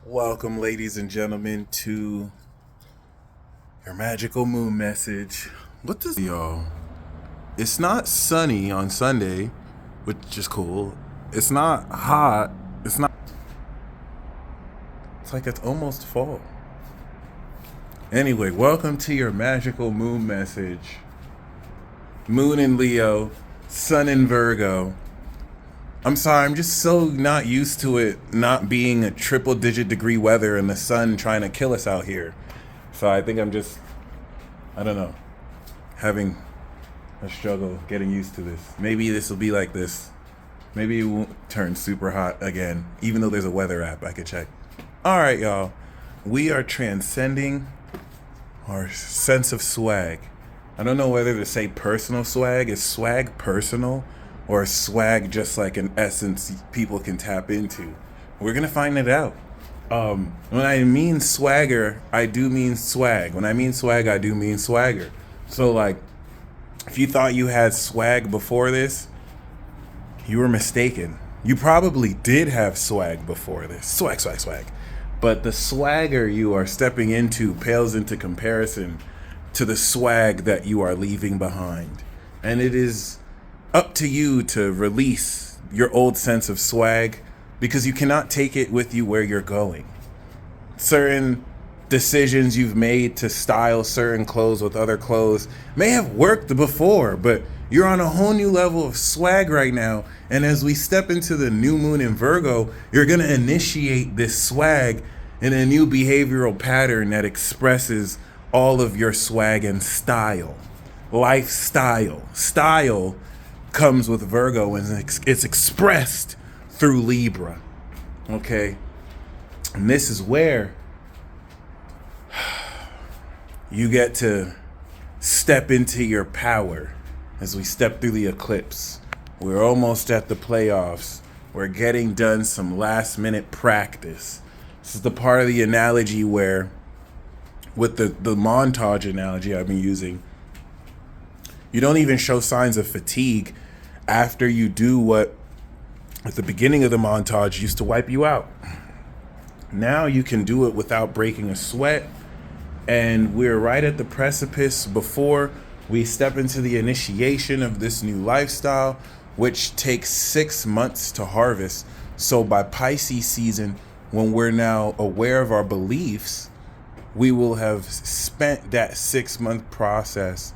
Welcome, ladies and gentlemen, to your magical moon message. What does y'all? It's not sunny on Sunday, which is cool. It's not hot. It's not. It's like it's almost fall. Anyway, welcome to your magical moon message. Moon in Leo, Sun in Virgo. I'm sorry, I'm just so not used to it not being a triple digit degree weather and the sun trying to kill us out here. So I think I don't know, having a struggle getting used to this. Maybe this will be like this. Maybe it won't turn super hot again, even though there's a weather app I could check. All right, y'all. We are transcending our sense of swag. I don't know whether to say personal swag. Is swag personal? Or swag just like an essence people can tap into? We're gonna find it out. When I mean swagger, I do mean swag. When I mean swag, I do mean swagger. So like, if you thought you had swag before this, you were mistaken. You probably did have swag before this. Swag, swag, swag. But the swagger you are stepping into pales into comparison to the swag that you are leaving behind. And it is up to you to release your old sense of swag because you cannot take it with you where you're going. Certain decisions you've made to style certain clothes with other clothes may have worked before, but you're on a whole new level of swag right now. And as we step into the new moon in Virgo, you're going to initiate this swag in a new behavioral pattern that expresses all of your swag and style. Lifestyle. Style comes with Virgo and it's expressed through Libra. Okay? And this is where you get to step into your power as we step through the eclipse. We're almost at the playoffs. We're getting done some last minute practice. This is the part of the analogy where, with the montage analogy I've been using, you don't even show signs of fatigue after you do what at the beginning of the montage used to wipe you out. Now you can do it without breaking a sweat. And we're right at the precipice before we step into the initiation of this new lifestyle, which takes 6 months to harvest. So by Pisces season, when we're now aware of our beliefs, we will have spent that 6-month process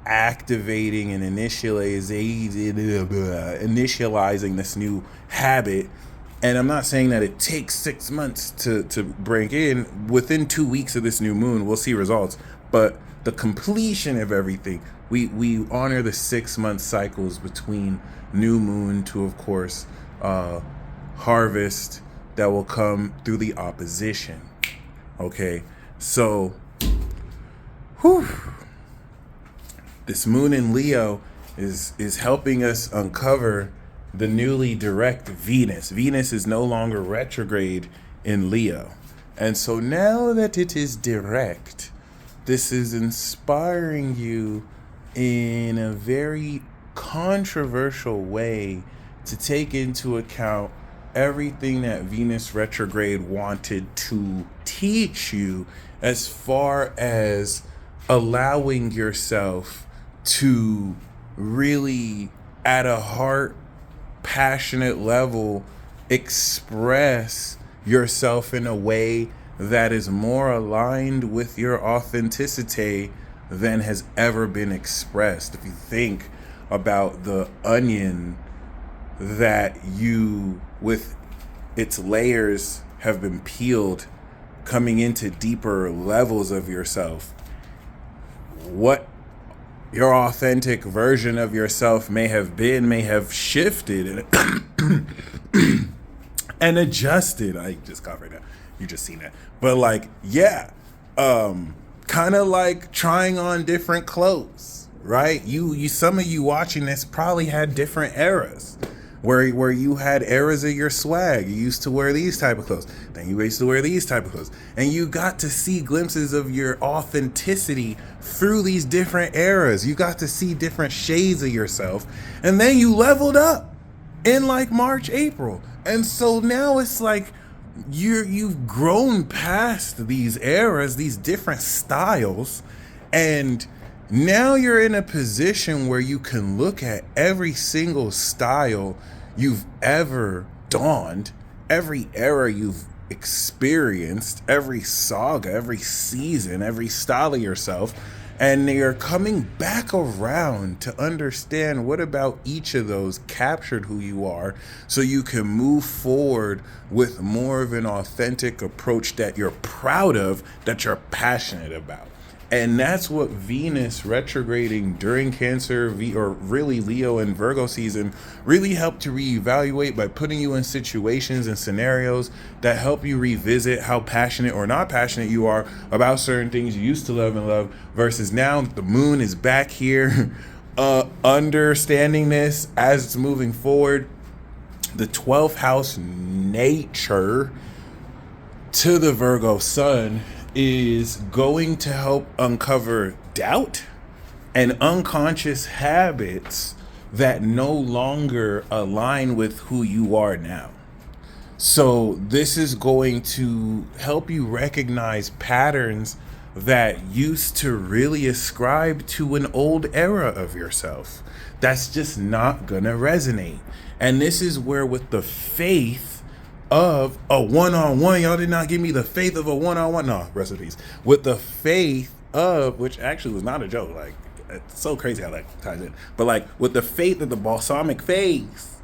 activating and initializing this new habit. And I'm not saying that it takes 6 months to bring in. Within 2 weeks of this new moon, we'll see results. But the completion of everything, we honor the 6-month cycles between new moon to, of course, harvest that will come through the opposition. Okay, so, whew. This moon in Leo is helping us uncover the newly direct Venus. Venus is no longer retrograde in Leo. And so now that it is direct, this is inspiring you in a very controversial way to take into account everything that Venus retrograde wanted to teach you, as far as allowing yourself to really, at a heart passionate level, express yourself in a way that is more aligned with your authenticity than has ever been expressed. If you think about the onion that you, with its layers, have been peeled, coming into deeper levels of yourself, what your authentic version of yourself may have been, may have shifted and adjusted. I just covered that. You just seen that. But like, yeah, kind of like trying on different clothes, right? You some of you watching this probably had different eras. Where you had eras of your swag. You used to wear these type of clothes. Then you used to wear these type of clothes. And you got to see glimpses of your authenticity through these different eras. You got to see different shades of yourself. And then you leveled up in like March, April. And so now it's like you've grown past these eras, these different styles, and now you're in a position where you can look at every single style you've ever donned, every era you've experienced, every saga, every season, every style of yourself, and they are coming back around to understand what about each of those captured who you are, so you can move forward with more of an authentic approach that you're proud of, that you're passionate about. And that's what Venus retrograding during Cancer, or really Leo and Virgo season, really helped to reevaluate by putting you in situations and scenarios that help you revisit how passionate or not passionate you are about certain things you used to love and love, versus now that the moon is back here, understanding this as it's moving forward. The 12th house nature to the Virgo sun is going to help uncover doubt and unconscious habits that no longer align with who you are now. So this is going to help you recognize patterns that used to really ascribe to an old era of yourself. That's just not gonna resonate. And this is where, with the faith of a one-on-one, y'all did not give me the faith of a one-on-one. No, recipes. With the faith of, which actually was not a joke. Like, it's so crazy how that ties in. But like, with the faith of the balsamic phase,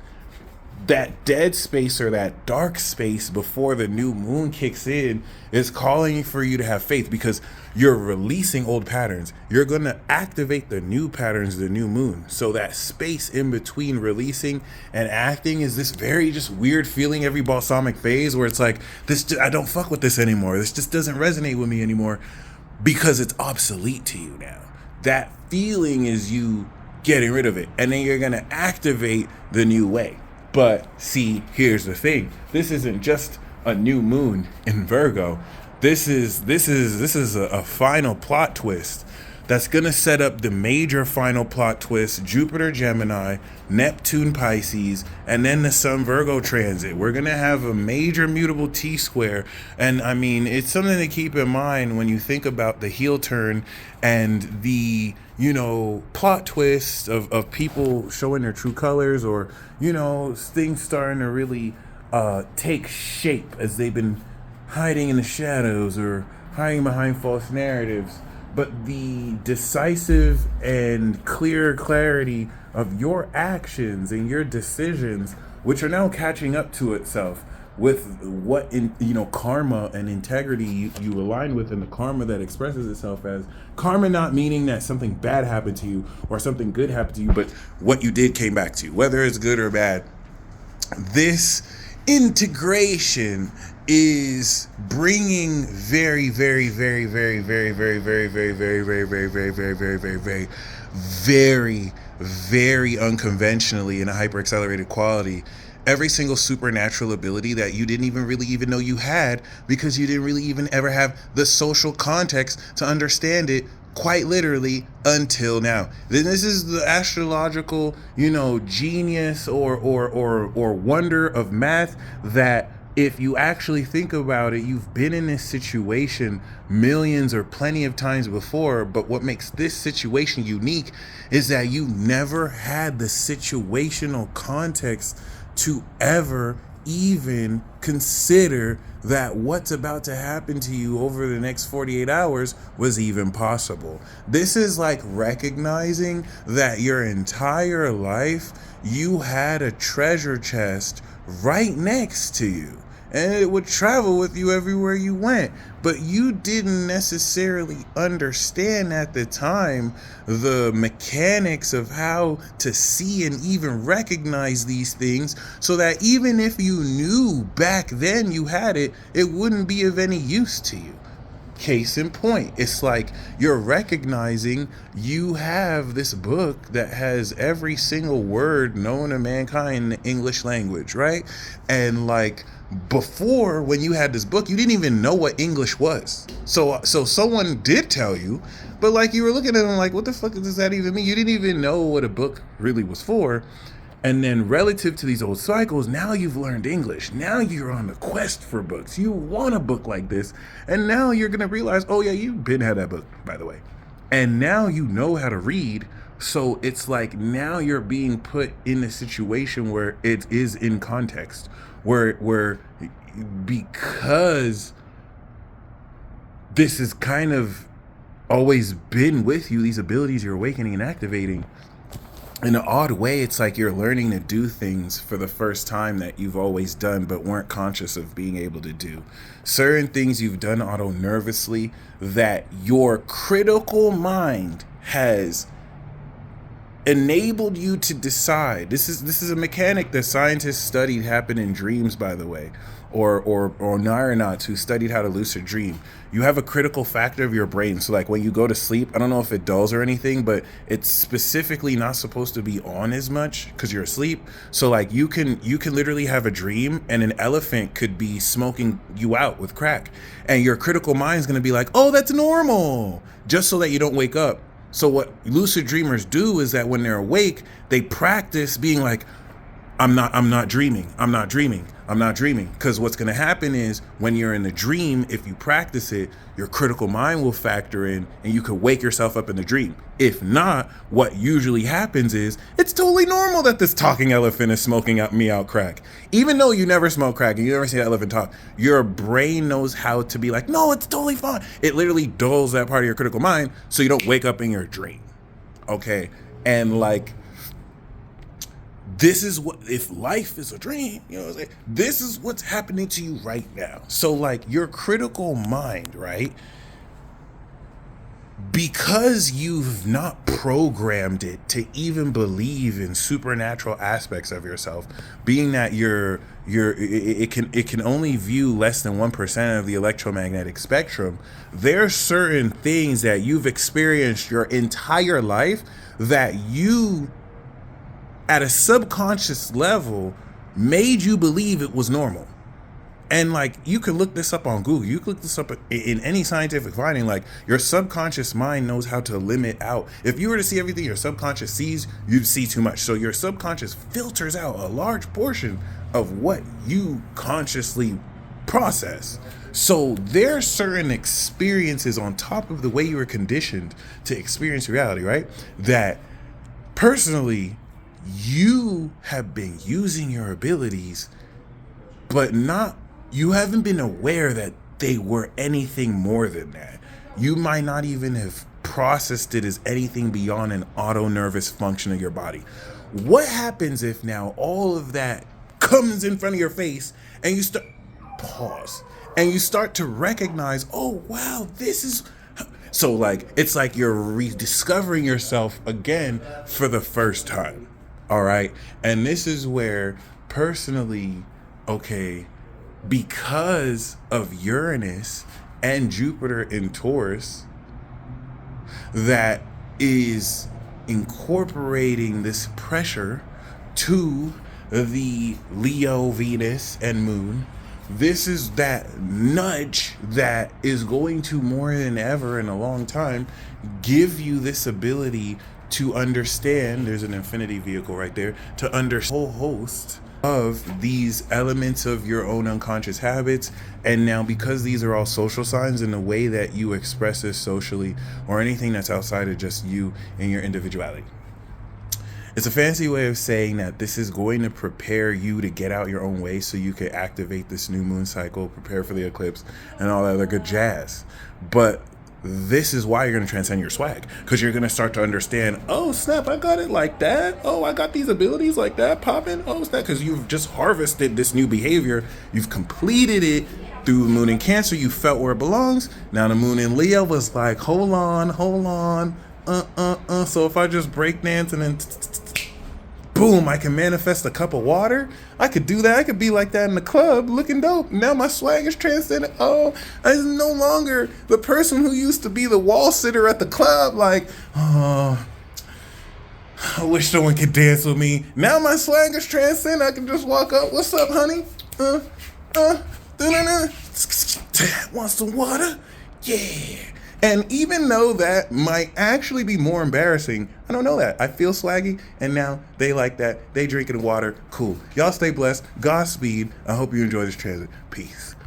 that dead space or that dark space before the new moon kicks in is calling for you to have faith, because you're releasing old patterns. You're going to activate the new patterns, the new moon. So that space in between releasing and acting is this very just weird feeling every balsamic phase, where it's like, I don't fuck with this anymore. This just doesn't resonate with me anymore because it's obsolete to you now. That feeling is you getting rid of it. And then you're going to activate the new way. But see, here's the thing. This isn't just a new moon in Virgo. This is a final plot twist that's going to set up the major final plot twist: Jupiter Gemini, Neptune Pisces, and then the Sun Virgo transit. We're going to have a major mutable T-square. And I mean, it's something to keep in mind when you think about the heel turn and the, plot twist of people showing their true colors, or, things starting to really take shape as they've been hiding in the shadows or hiding behind false narratives. But the decisive and clear clarity of your actions and your decisions, which are now catching up to itself with what karma and integrity you align with, and the karma that expresses itself as karma, not meaning that something bad happened to you or something good happened to you, but what you did came back to you, whether it's good or bad. This integration is bringing very, very, very, very, very, very, very, very, very, very, very, very, very, very, very, very, very, very unconventionally, in a hyper accelerated quality, every single supernatural ability that you didn't even really even know you had, because you didn't really even ever have the social context to understand it, quite literally, until now. Then this is the astrological, genius or wonder of math, that if you actually think about it, you've been in this situation millions or plenty of times before. But what makes this situation unique is that you never had the situational context to ever even consider that what's about to happen to you over the next 48 hours was even possible. This is like recognizing that your entire life you had a treasure chest right next to you, and it would travel with you everywhere you went. But you didn't necessarily understand at the time the mechanics of how to see and even recognize these things, so that even if you knew back then you had it, it wouldn't be of any use to you. Case in point, it's like you're recognizing you have this book that has every single word known to mankind in the English language, right? And like, before, when you had this book, you didn't even know what English was. So someone did tell you, but like, you were looking at them like, what the fuck does that even mean? You didn't even know what a book really was for. And then relative to these old cycles, now you've learned English. Now you're on the quest for books. You want a book like this. And now you're going to realize, oh yeah, you've been had that book, by the way. And now you know how to read. So it's like now you're being put in a situation where it is in context, where because this has kind of always been with you, these abilities you're awakening and activating, in an odd way, it's like you're learning to do things for the first time that you've always done but weren't conscious of being able to do. Certain things you've done auto-nervously that your critical mind has enabled you to decide. This is a mechanic that scientists studied happen in dreams, by the way, or neuronauts who studied how to lucid dream. You have a critical factor of your brain. So like when you go to sleep, I don't know if it dulls or anything, but it's specifically not supposed to be on as much because you're asleep. So like you can literally have a dream and an elephant could be smoking you out with crack, and your critical mind is going to be like, oh, that's normal, just so that you don't wake up. So what lucid dreamers do is that when they're awake, they practice being like, I'm not dreaming. Because what's going to happen is when you're in the dream, if you practice it, your critical mind will factor in and you could wake yourself up in the dream. If not, what usually happens is it's totally normal that this talking elephant is smoking me out crack. Even though you never smoke crack and you never see an elephant talk, your brain knows how to be like, no, it's totally fine. It literally dulls that part of your critical mind so you don't wake up in your dream. Okay. And like, this is what, if life is a dream, you know what I'm saying? This is what's happening to you right now. So like your critical mind, right? Because you've not programmed it to even believe in supernatural aspects of yourself, being that it can only view less than 1% of the electromagnetic spectrum, there are certain things that you've experienced your entire life that you, at a subconscious level, made you believe it was normal. And like, you can look this up on Google, you can look this up in any scientific finding. Like, your subconscious mind knows how to limit out. If you were to see everything your subconscious sees, you'd see too much. So your subconscious filters out a large portion of what you consciously process. So there are certain experiences on top of the way you were conditioned to experience reality, right? That personally, you have been using your abilities, but you haven't been aware that they were anything more than that. You might not even have processed it as anything beyond an auto-nervous function of your body. What happens if now all of that comes in front of your face and you pause and you start to recognize, oh wow, this is... So like, it's like you're rediscovering yourself again for the first time. All right. And this is where personally, okay, because of Uranus and Jupiter in Taurus, that is incorporating this pressure to the Leo, Venus, and Moon. This is that nudge that is going to, more than ever in a long time, give you this ability to understand, there's an infinity vehicle right there, to understand a whole host of these elements of your own unconscious habits. And now, because these are all social signs, in the way that you express this socially, or anything that's outside of just you and your individuality, it's a fancy way of saying that this is going to prepare you to get out your own way so you can activate this new moon cycle, prepare for the eclipse, and all that other good jazz. But this is why you're going to transcend your swag, because you're going to start to understand, oh snap, I got it like that. Oh, I got these abilities like that popping. Oh snap, because you've just harvested this new behavior. You've completed it through the moon in Cancer. You felt where it belongs. Now the moon in Leo was like, hold on. So if I just break dance and then boom, I can manifest a cup of water. I could do that. I could be like that in the club looking dope. Now my swag is transcendent. Oh, I'm no longer the person who used to be the wall sitter at the club. Like, oh, I wish someone could dance with me. Now my swag is transcendent. I can just walk up. What's up, honey? Want some water? Yeah. And even though that might actually be more embarrassing, I don't know that. I feel swaggy, and now they like that. They drinking water. Cool. Y'all stay blessed. Godspeed. I hope you enjoy this transit. Peace.